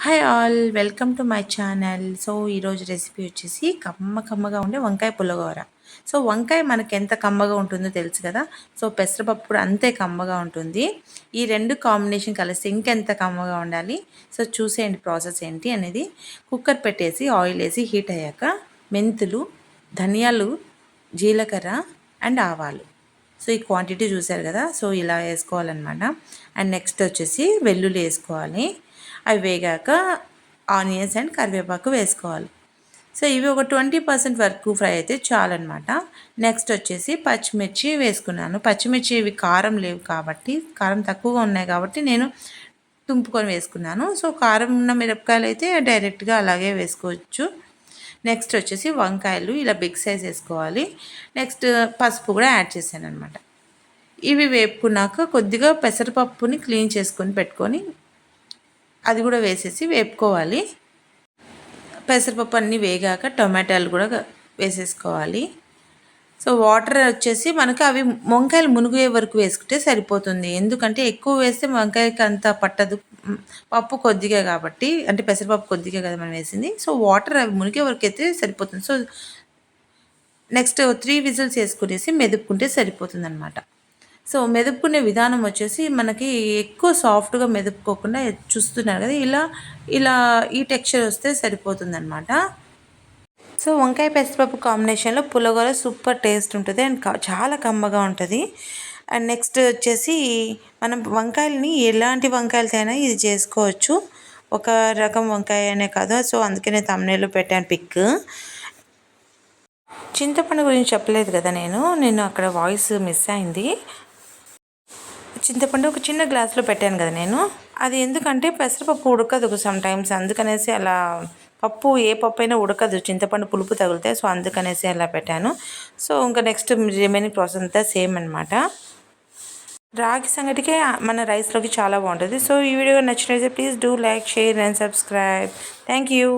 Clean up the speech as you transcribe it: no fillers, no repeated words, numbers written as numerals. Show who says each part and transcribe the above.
Speaker 1: Hi all, welcome to my channel. So ఈరోజు recipe వచ్చేసి కమ్మగా ఉండే వంకాయ పుల్లగూర. సో వంకాయ మనకి ఎంత కమ్మగా ఉంటుందో తెలుసు కదా. సో పెసరపప్పు కూడా అంతే కమ్మగా ఉంటుంది. ఈ రెండు కాంబినేషన్ కలిసి ఇంకెంత కమ్మగా ఉండాలి. సో చూసేయండి ప్రాసెస్ ఏంటి అనేది. కుక్కర్ పెట్టేసి ఆయిల్ వేసి హీట్ అయ్యాక మెంతులు, ధనియాలు, జీలకర్ర అండ్ ఆవాలు. సో ఈ క్వాంటిటీ చూసారు కదా. సో ఇలా వేసుకోవాలన్నమాట. అండ్ నెక్స్ట్ వచ్చేసి వెల్లుల్లి వేసుకోవాలి. అవి వేగాక ఆనియన్స్ అండ్ కరివేపాకు వేసుకోవాలి. సో ఇవి ఒక 20% వరకు ఫ్రై అయితే చాలన్నమాట. నెక్స్ట్ వచ్చేసి పచ్చిమిర్చి వేసుకున్నాను. పచ్చిమిర్చి ఇవి కారం లేవు కాబట్టి, కారం తక్కువగా ఉన్నాయి కాబట్టి నేను తుంపుకొని వేసుకున్నాను. సో కారం ఉన్న మిరపకాయలు అయితే డైరెక్ట్గా అలాగే వేసుకోవచ్చు. నెక్స్ట్ వచ్చేసి వంకాయలు ఇలా బిగ్ సైజ్ వేసుకోవాలి. నెక్స్ట్ పసుపు కూడా యాడ్ చేశాను అనమాట. ఇవి వేపుకున్నాక కొద్దిగా పెసరపప్పుని క్లీన్ చేసుకొని పెట్టుకొని అది కూడా వేసేసి వేపుకోవాలి. పెసరపప్పు అన్నీ వేగాక టొమాటోలు కూడా వేసేసుకోవాలి. సో వాటర్ వచ్చేసి మనకు అవి వంకాయలు మునిగే వరకు వేసుకుంటే సరిపోతుంది. ఎందుకంటే ఎక్కువ వేస్తే వంకాయకి అంత పట్టదు. పప్పు కొద్దిగా కాబట్టి, అంటే పెసరపప్పు కొద్దిగా కదా మనం వేసింది. సో వాటర్ అవి మునిగే వరకు అయితే సరిపోతుంది. సో నెక్స్ట్ 3 విజిల్స్ వేసుకునేసి మెదుపుకుంటే సరిపోతుంది అనమాట. సో మెదుపుకునే విధానం వచ్చేసి మనకి ఎక్కువ సాఫ్ట్గా మెదుపుకోకుండా చూస్తున్నారు కదా, ఇలా ఇలా ఈ టెక్స్చర్ వస్తే సరిపోతుందన్నమాట. సో వంకాయ పెసరపప్పు కాంబినేషన్లో పులిహోర సూపర్ టేస్ట్ ఉంటుంది అండ్ చాలా కమ్మగా ఉంటుంది. అండ్ నెక్స్ట్ వచ్చేసి మనం వంకాయలని ఎలాంటి వంకాయలతోనైనా ఇది చేసుకోవచ్చు. ఒక రకం వంకాయ అనే కాదు. సో అందుకనే తమ్నేల్లో పెట్టాను పిక్. చింతపండు గురించి చెప్పలేదు కదా నేను అక్కడ వాయిస్ మిస్ అయింది. చింతపండు ఒక చిన్న గ్లాస్లో పెట్టాను కదా నేను. అది ఎందుకంటే పెసరపప్పు ఉడకదు సమ్ టైమ్స్, అందుకనేసి అలా. పప్పు ఏ పప్పు అయినా ఉడకదు, చింతపండు పులుపు తగులుతాయి. సో అందుకనేసి అలా పెట్టాను. సో ఇంకా నెక్స్ట్ రిమైనింగ్ ప్రాసెస్ అంతా సేమ్ అనమాట. రాగి సంగటికే మన రైస్లోకి చాలా బాగుంటుంది. సో ఈ వీడియో నచ్చినట్లయితే please do like, share and subscribe. Thank you.